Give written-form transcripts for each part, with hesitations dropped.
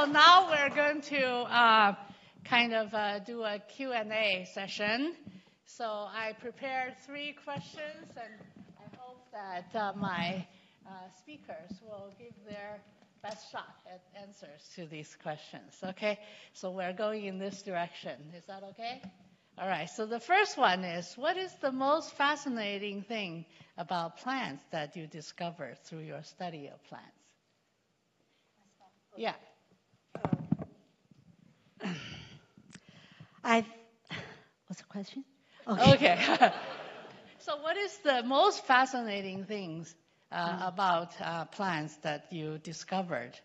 So now we're going to kind of do a Q&A session. So I prepared 3 questions, and I hope that my speakers will give their best shot at answers to these questions, okay? So we're going in this direction. Is that okay? All right, so the first one is, what is the most fascinating thing about plants that you discovered through your study of plants? Yeah. What's the question? Okay. So what is the most fascinating things about plants that you discovered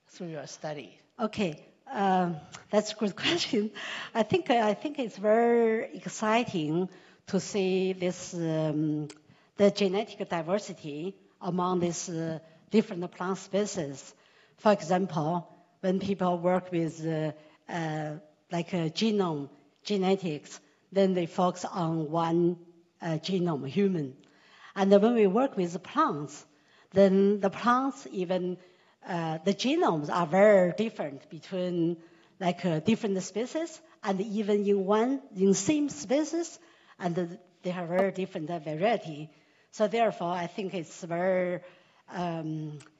through your study? Okay, that's a good question. I think it's very exciting to see this the genetic diversity among these different plant species. For example, when people work with genome genetics, then they focus on one genome, human. And when we work with the plants, then the plants even the genomes are very different between different species, and even in same species, and they have very different variety. So therefore, I think it's very,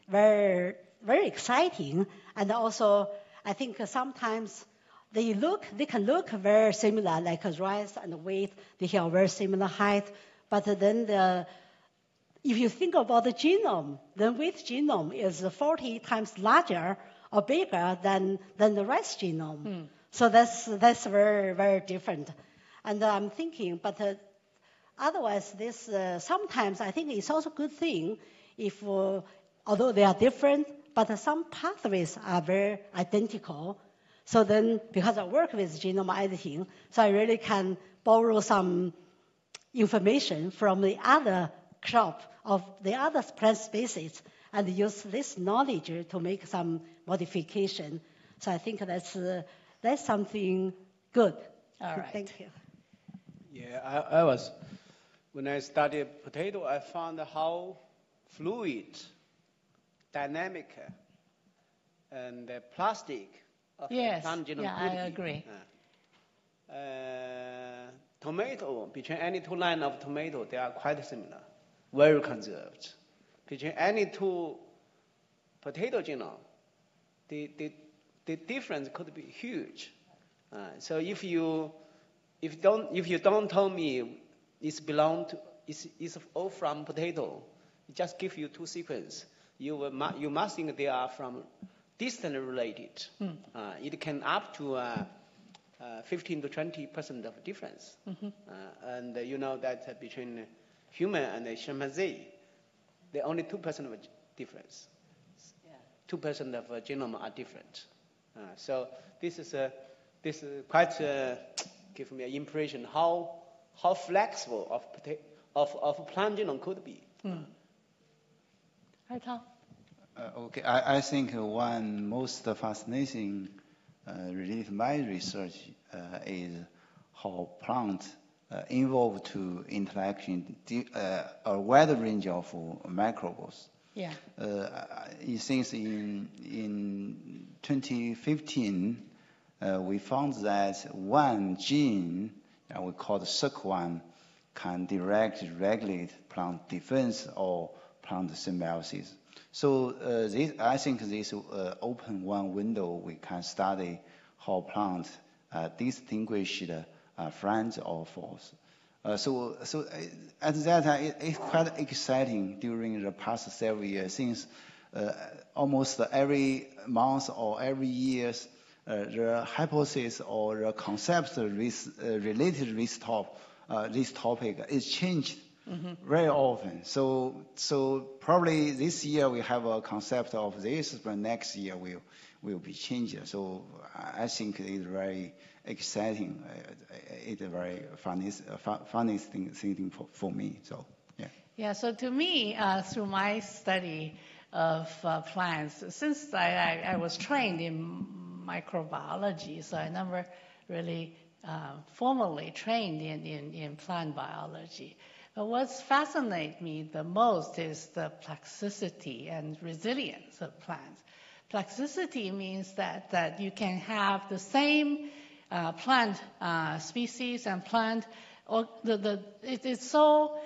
very, very exciting. And also, I think sometimes they can look very similar, like rice and wheat. They have very similar height, but then if you think about the genome, the wheat genome is 40 times larger or bigger than the rice genome. So that's very, very different. And I'm thinking, but otherwise, this sometimes I think it's also a good thing if, although they are different, but some pathways are very identical. So then, because I work with genome editing, so I really can borrow some information from the other crop of the other plant species and use this knowledge to make some modification. So I think that's something good. All right. Thank you. Yeah, when I studied potato, I found how fluid, dynamic, and plastic of the plant genome could be. I agree. Tomato, between any 2 lines of tomato, they are quite similar, very conserved. Between any 2 potato genome, the difference could be huge. So if you don't tell me it's all from potato, just give you 2 sequences, you must think they are from distantly related. It can up to 15 to 20% of difference. And you know that between human and the chimpanzee, there are only 2% of difference. 2% of genome are different. So this is quite give me an impression how flexible of plant genome could be. Ertao? Okay, I think one most fascinating related to my research is how plants involved to interaction a wide range of microbes. Yeah. Since in 2015, we found that one gene, we call the SERC1, can directly regulate plant defense or plant symbiosis. So I think this open one window we can study how plants distinguish friends or foes. So at that time, it's quite exciting during the past several years, since almost every month or every year, the hypothesis or the concept related to this topic is changed very often. So probably this year we have a concept of this, but next year will be changed. So I think it's very exciting. It's a very funny thing for me. So yeah. Yeah. So to me, through my study of plants, since I was trained in microbiology, so I never really formally trained in plant biology. But what fascinates me the most is the plasticity and resilience of plants. Plasticity means that you can have the same plant species and plant, or it is so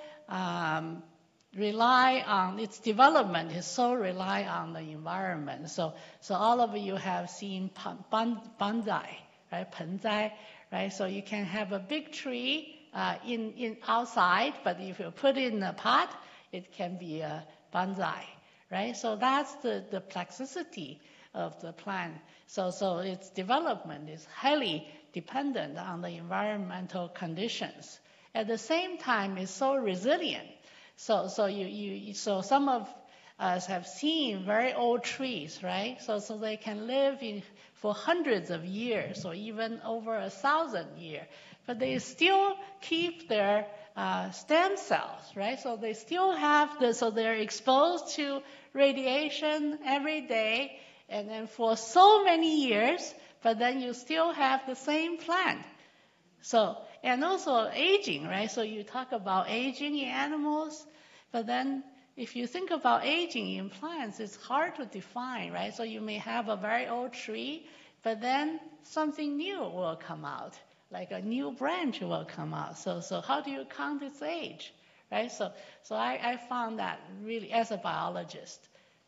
rely on its development is so rely on the environment. So all of you have seen bonsai, right? Penzai, right? So you can have a big tree in outside, but if you put it in a pot, it can be a bonsai, right? So that's the plasticity of the plant. So its development is highly dependent on the environmental conditions. At the same time, it's so resilient. So some of us have seen very old trees, right? So they can live for hundreds of years or even over 1,000 years, but they still keep their stem cells, right? So they still have so they're exposed to radiation every day, and then for so many years, but then you still have the same plant. So, and also aging, right? So you talk about aging in animals, but then if you think about aging in plants, it's hard to define, right? So you may have a very old tree, but then something new will come out, like a new branch will come out. So how do you count its age, right? So I found that really, as a biologist,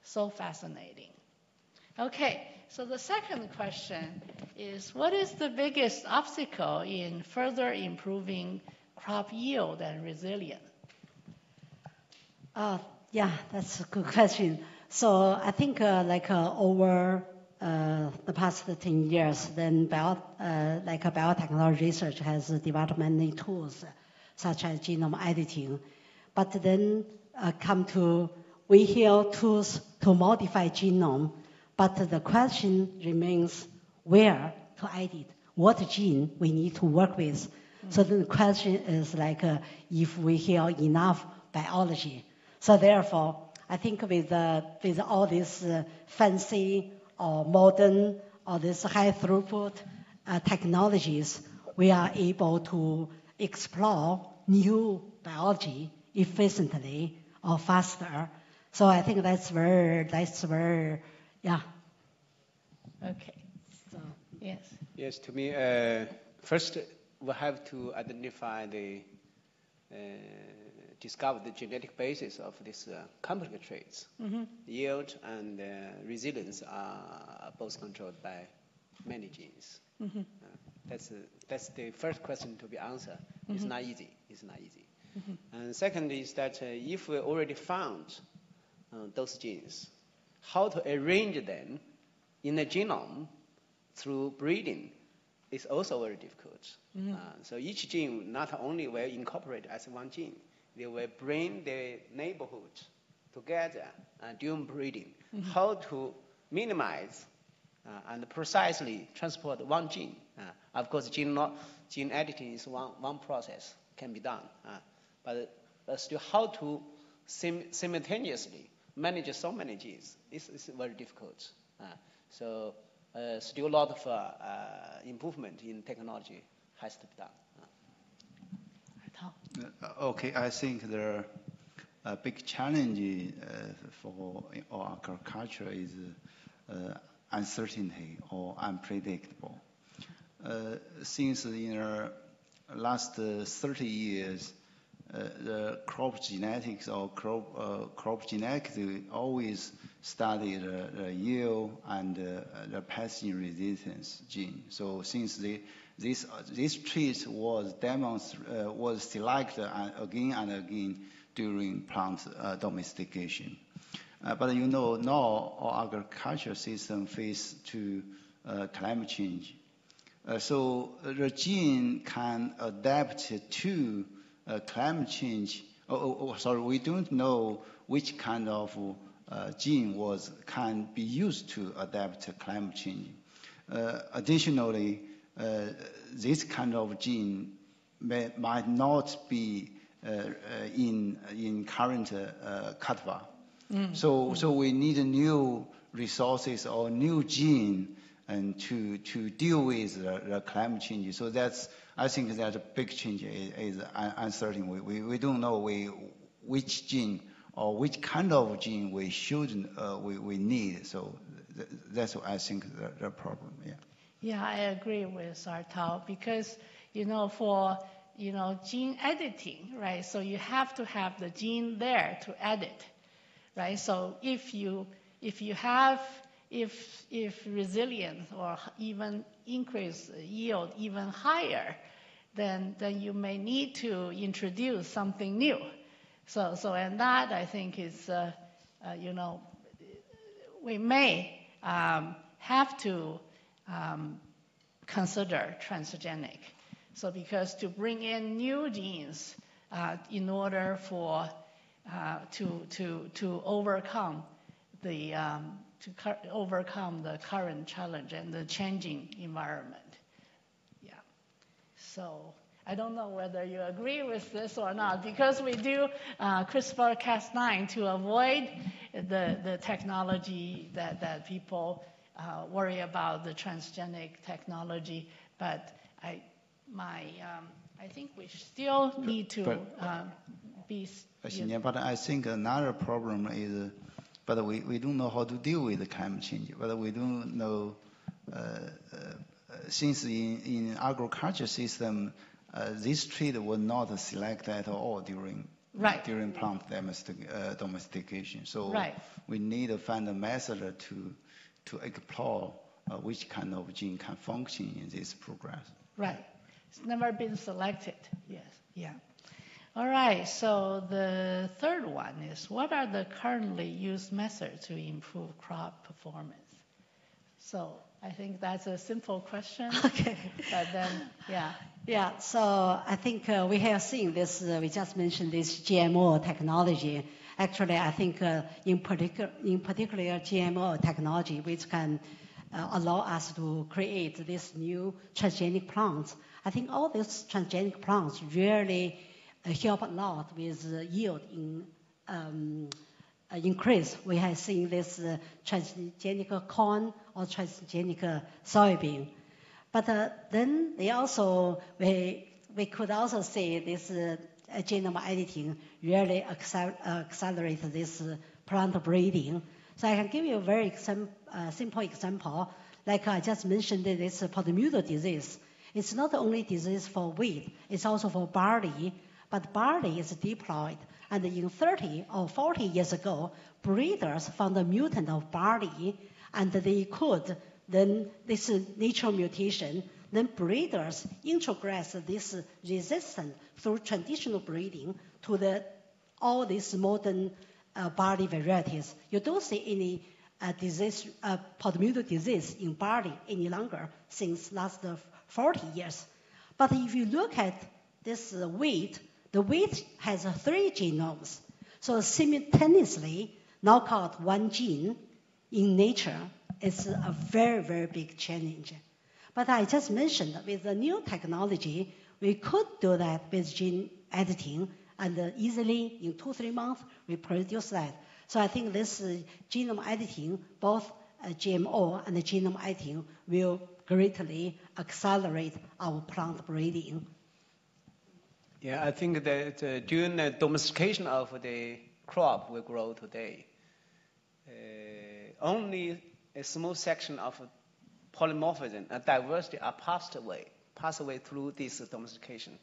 so fascinating. Okay, so the second question is, what is the biggest obstacle in further improving crop yield and resilience? Yeah, that's a good question. So I think over the past 10 years, then biotechnology research has developed many tools, such as genome editing. But then we hear tools to modify genome, but the question remains where to edit, what gene we need to work with. Mm-hmm. So the question is if we hear enough biology. So therefore, I think with all these fancy or modern or this high throughput technologies, we are able to explore new biology efficiently or faster. So I think that's very, yeah. Okay. So, yes. Yes, to me, first we have to identify discover the genetic basis of these complex traits. Mm-hmm. Yield and resilience are both controlled by many genes. Mm-hmm. That's the first question to be answered. Mm-hmm. It's not easy. Mm-hmm. And second is that if we already found those genes, how to arrange them in a genome through breeding is also very difficult. Mm-hmm. So each gene not only will incorporate as one gene, they will bring the neighborhood together during breeding. Mm-hmm. How to minimize and precisely transport one gene. Of course, gene editing is one process can be done, but still how to simultaneously manage so many genes is very difficult. So still a lot of improvement in technology has to be done. Okay, I think the big challenge for our agriculture is uncertainty or unpredictable. Since in the last 30 years, the crop genetics or crop genetics always study the yield and the pathogen resistance gene. So since this trait was selected again and again during plant domestication. But now our agriculture system faces to climate change. So the gene can adapt to climate change. We don't know which kind of gene can be used to adapt to climate change. Additionally, this kind of gene might not be in current cultivar. So we need new resources or new gene and to deal with the climate change. So I think that a big change is uncertain. We don't know which gene or which kind of gene we need. So that's what I think the problem. Yeah. Yeah, I agree with Ertao because, for, gene editing, right? So you have to have the gene there to edit, right? So if resilience or even increase yield even higher, then you may need to introduce something new. So and that I think is, we may have to consider transgenic. So because to bring in new genes in order for to overcome the current challenge and the changing environment. Yeah. So I don't know whether you agree with this or not, because we do CRISPR-Cas9 to avoid the technology that people worry about, the transgenic technology. But I think we still need to be. But I think another problem is, but we don't know how to deal with the climate change. But we don't know, since in agriculture system, this trait was not selected at all during plant domestication. So we need to find a method to explore which kind of gene can function in this progress. Right. It's never been selected. Yes. Yeah. All right. So the third one is, what are the currently used methods to improve crop performance? So I think that's a simple question. Okay. But then, yeah. Yeah, so I think we have seen this, we just mentioned this GMO technology. Actually, I think in particular GMO technology, which can allow us to create this new transgenic plants. I think all these transgenic plants really help a lot with yield increase. We have seen this transgenic corn or transgenic soybean. But then they also, we could also say this genome editing really accelerate this plant breeding. So I can give you a very simple example. Like I just mentioned, this Polymutal disease. It's not only disease for wheat, it's also for barley. But barley is diploid. And in 30 or 40 years ago, breeders found a mutant of barley, and they could, then this natural mutation, then breeders introgress this resistance through traditional breeding to all these modern barley varieties. You don't see any disease, Polymutal disease in barley any longer since last 40 years. But if you look at this wheat, the wheat has 3 genomes. So simultaneously knock out 1 gene in nature is a very, very big challenge. But I just mentioned with the new technology, we could do that with gene editing, and easily in 2-3 months, we produce that. So I think this genome editing, both GMO and the genome editing, will greatly accelerate our plant breeding. Yeah, I think that during the domestication of the crop we grow today, only a small section of polymorphism and diversity are passed away through this domestication.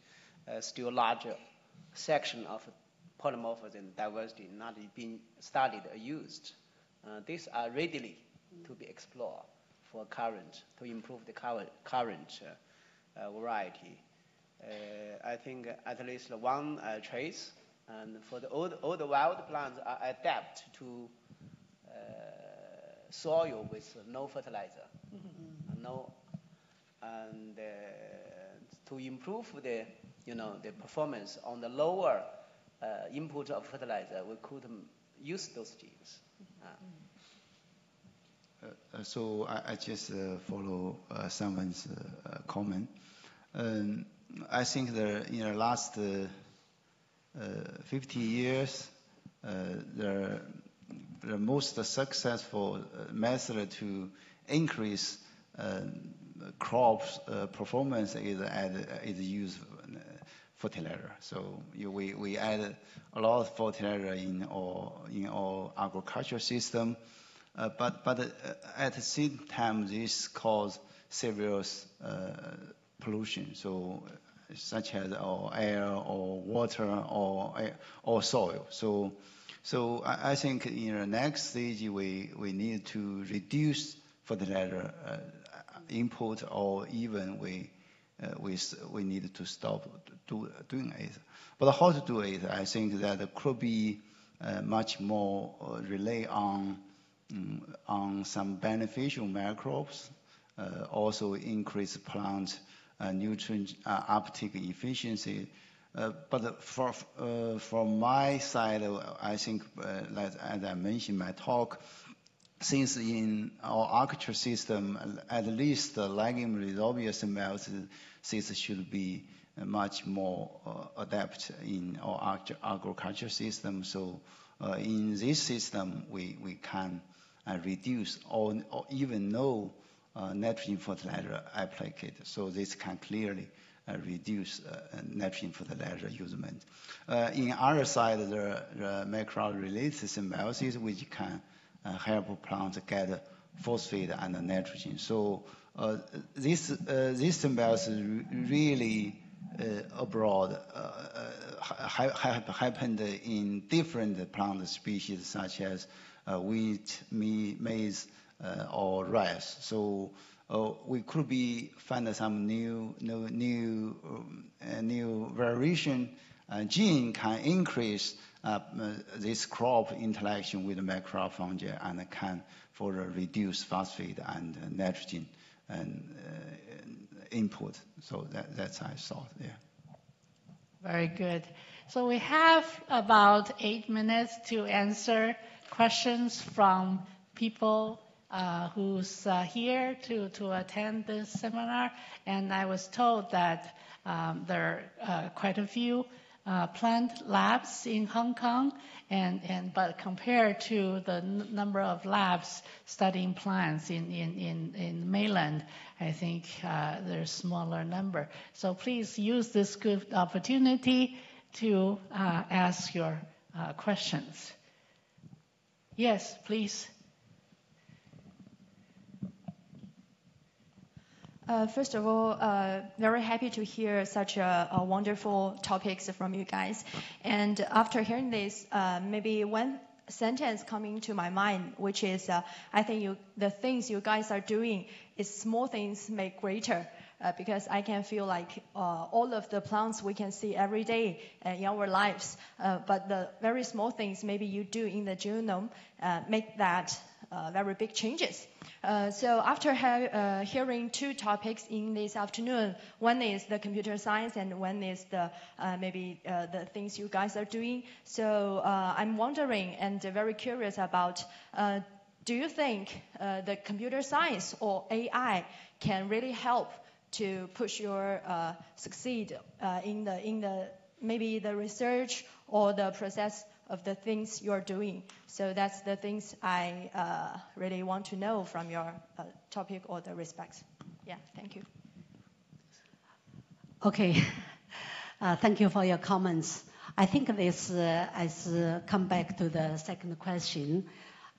Still larger section of polymorphism diversity not being studied or used. These are readily to be explored for to improve the current variety. I think at least 1 trace, and for all the wild plants are adapt to soil with no fertilizer, and to improve the performance on the lower input of fertilizer, we could use those genes. So I just follow Sanwen's comment. I think that in the last 50 years, the most successful method to increase crops performance is use fertilizer. So we add a lot of fertilizer in our agricultural system, But at the same time, this cause serious pollution, so such as air or water or soil. So I think in the next stage we need to reduce fertilizer input, or even we need to stop doing it. But how to do it? I think that it could be much more rely on some beneficial microbes, also increase plant nutrient uptake efficiency. But from my side, I think, as I mentioned in my talk, since in our agriculture system, at least the legume rhizobium symbiosis should be much more adapted in our agriculture system. So in this system, we can reduce or even no nitrogen fertilizer applied. So this can clearly reduce nitrogen fertilizer usage. In other side, the micro-related symbiosis, which can help plants get phosphate and nitrogen. So this symbiosis really abroad happened in different plant species such as wheat, maize, or rice. So we could find some new variation. Gene can increase this crop interaction with the macrofungi and can further reduce phosphate and nitrogen input. So that's I thought. Yeah. Very good. So we have about 8 minutes to answer questions from people who's here to attend this seminar. And I was told that there are quite a few plant labs in Hong Kong, but compared to the number of labs studying plants in mainland, I think there's smaller number. So please use this good opportunity to ask your questions. Yes, please. First of all, very happy to hear such a wonderful topics from you guys. And after hearing this, maybe one sentence coming to my mind, which is, I think the things you guys are doing is small things make greater. Because I can feel like all of the plants we can see every day in our lives, but the very small things maybe you do in the genome make that very big changes. So after hearing two topics in this afternoon, one is the computer science and one is the maybe the things you guys are doing. So I'm wondering and very curious about, do you think the computer science or AI can really help to push your succeed in the maybe the research or the process of the things you're doing? So that's the things I really want to know from your topic or the respects. Yeah, thank you. Okay, thank you for your comments. I think this come back to the second question.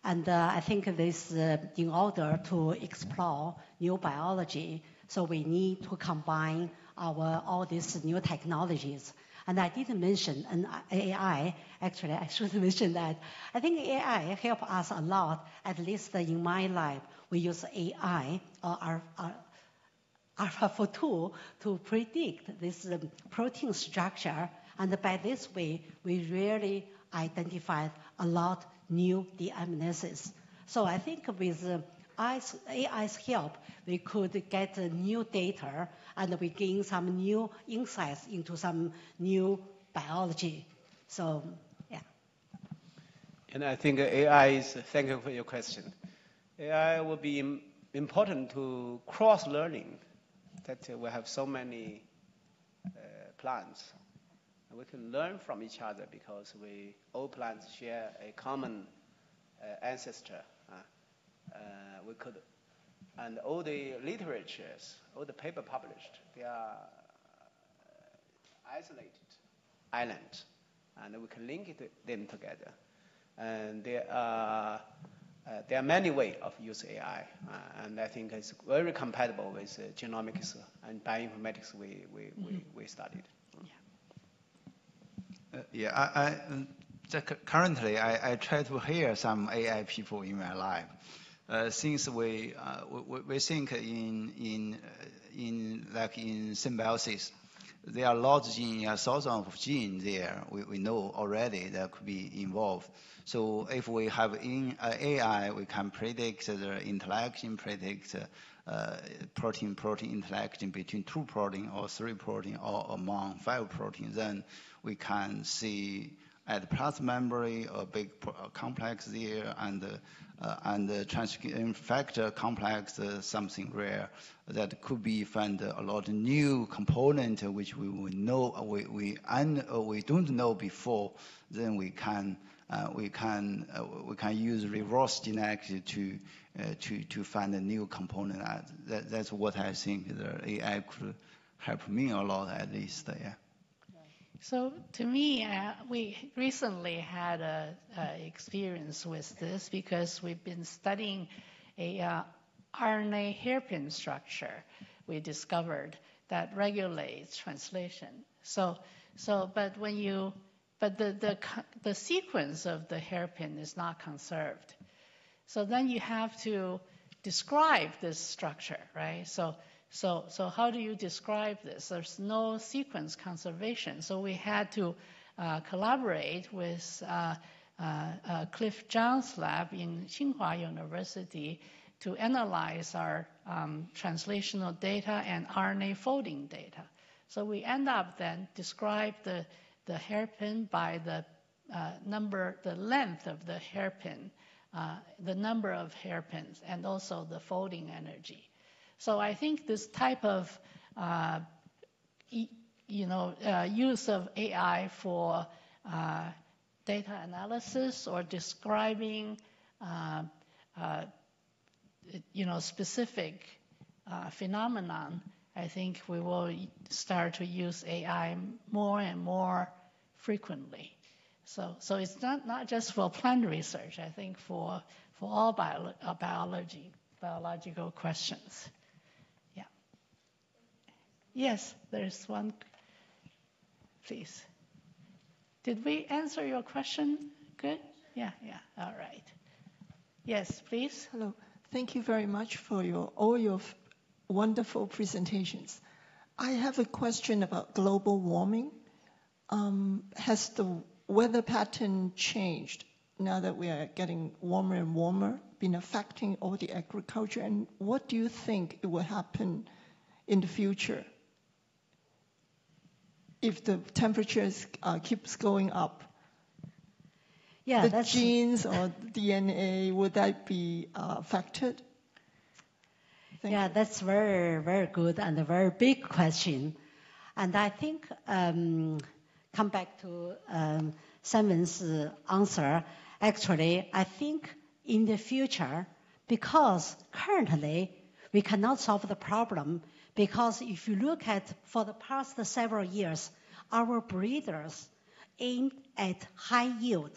And I think this, in order to explore new biology, so we need to combine all these new technologies. And I didn't mention an AI. Actually, I should mention that. I think AI help us a lot. At least in my lab, we use AI or AlphaFold to predict this protein structure. And by this way, we really identified a lot new amino acids. So I think with AI's help, we could get new data and we gain some new insights into some new biology. So, yeah. And I think AI is, thank you for your question. AI will be important to cross-learning, that we have so many plants. And we can learn from each other because all plants share a common ancestor. We could, and all the literatures, all the paper published, they are isolated islands, and we can link them together. And there are there are many ways of use AI, and I think it's very compatible with genomics and bioinformatics we studied. Currently, I try to hear some AI people in my life. Since we think in symbiosis, there are lots of genes, thousands of genes there. We know already that could be involved. So if we have in AI, we can predict the interaction, predict protein-protein interaction between 2 proteins or 3 proteins or among 5 proteins. Then we can see at plasma membrane a big complex there, and the transcription factor complex, something rare that could be find a lot of new component which we will know we don't know before. Then we can use reverse genetics to find a new component. That's what I think the AI could help me a lot, at least. Yeah. So to me, we recently had a experience with this because we've been studying a RNA hairpin structure we discovered that regulates translation. But the sequence of the hairpin is not conserved. So then you have to describe this structure, right? So how do you describe this? There's no sequence conservation. So we had to collaborate with Cliff Zhang's lab in Tsinghua University to analyze our translational data and RNA folding data. So we end up then describe the hairpin by the length of the hairpin, the number of hairpins, and also the folding energy. So I think this type of use of AI for data analysis or describing specific phenomenon, I think we will start to use AI more and more frequently. So it's not just for plant research. I think for all biological questions. Yeah. Yes, there's one. Please. Did we answer your question? Good? Yeah. All right. Yes, please. Hello. Thank you very much for all your wonderful presentations. I have a question about global warming. Has the weather pattern changed now that we are getting warmer and warmer, been affecting all the agriculture? And what do you think it will happen in the future if the temperatures keeps going up? Yeah, the genes or DNA, would that be affected? That's very, very good and a very big question. And I think, come back to Sanwen's answer, actually, I think in the future, because currently we cannot solve the problem, because if you look at for the past several years, our breeders aimed at high yield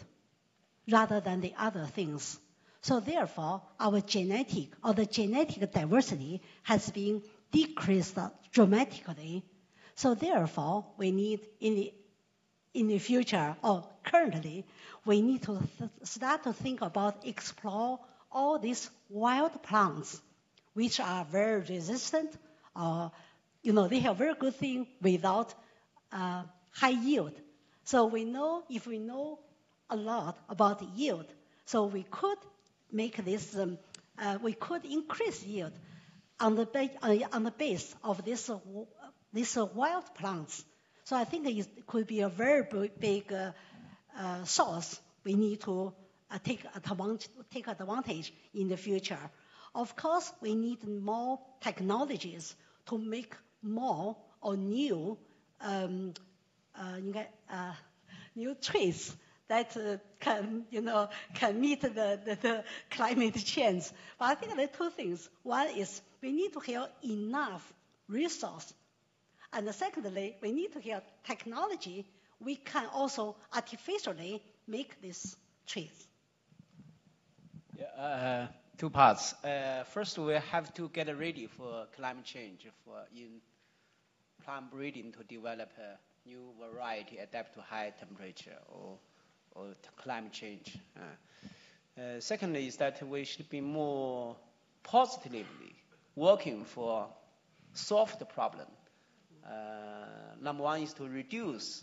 rather than the other things. So therefore, our genetic diversity has been decreased dramatically. So therefore, we need in the future, or currently, we need to start to think about explore all these wild plants, which are very resistant, they have very good thing without high yield. So if we know a lot about yield, so we could make this, we could increase yield on the base of this wild plants. So I think it could be a very big source we need to take advantage in the future. Of course, we need more technologies to make more or new trees that can meet the climate change. But I think there are two things. One is we need to have enough resource. And secondly, we need to have technology. We can also artificially make these trees. Yeah, Two parts. First, we have to get ready for climate change in plant breeding to develop a new variety adapt to high temperature or climate change. Secondly, is that we should be more positively working for solve the problem. Number one is to reduce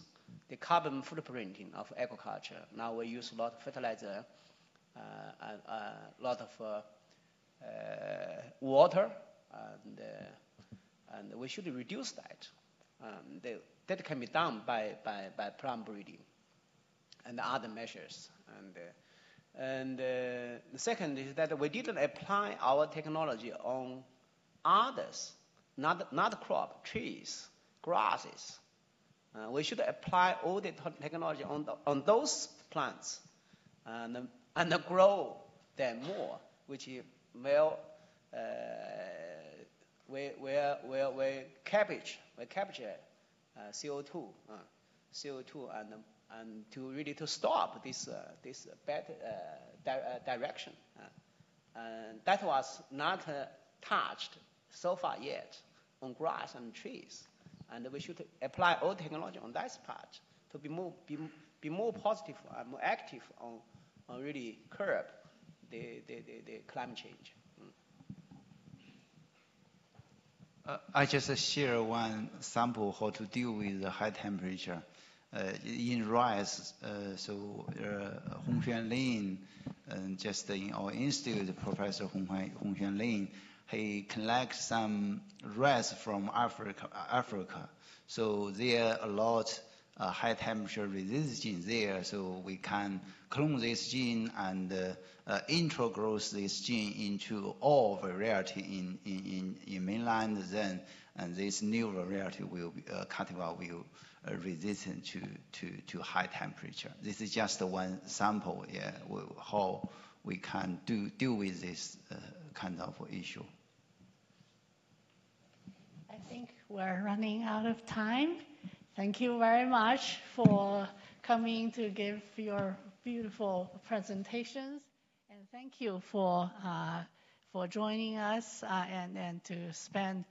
the carbon footprinting of agriculture. Now we use a lot of fertilizer, and a lot of water, and we should reduce that. That can be done by plant breeding and other measures. And the second is that we didn't apply our technology on others, not crop, trees, grasses. We should apply all the technology on those plants and grow them more, which will we capture CO2 and to really to stop this bad direction. And that was not touched so far yet on grass and trees. And we should apply all technology on that part to be more positive and more active on really curb the climate change. I just share one sample how to deal with the high temperature. In rice, Hong Xuanlin, just in our institute, Professor Hong Xuanlin, he collects some rice from Africa. So there are a lot high temperature resistance gene there, so we can clone this gene and introgrowth this gene into all variety in mainland then, and this new variety will be cultivar will resistant to high temperature. This is just one sample, how we can deal with this kind of issue. I think we're running out of time. Thank you very much for coming to give your beautiful presentations, and thank you for joining us and to spend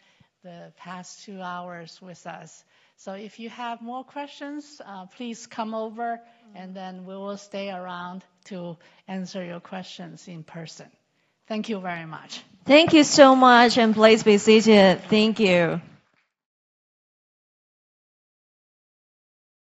the past 2 hours with us. So if you have more questions, please come over, and then we will stay around to answer your questions in person. Thank you very much. Thank you so much, and please be seated. Thank you.